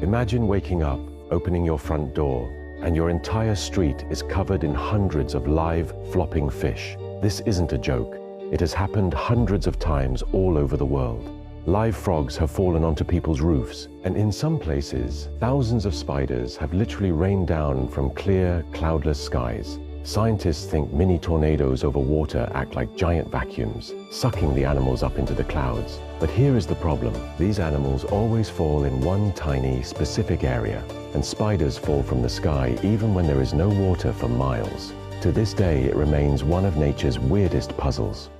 Imagine waking up, opening your front door, and your entire street is covered in hundreds of live, flopping fish. This isn't a joke. It has happened hundreds of times all over the world. Live frogs have fallen onto people's roofs, and in some places, thousands of spiders have literally rained down from clear, cloudless skies. Scientists think mini tornadoes over water act like giant vacuums, sucking the animals up into the clouds. But here is the problem. These animals always fall in one tiny, specific area, and spiders fall from the sky even when there is no water for miles. To this day, it remains one of nature's weirdest puzzles.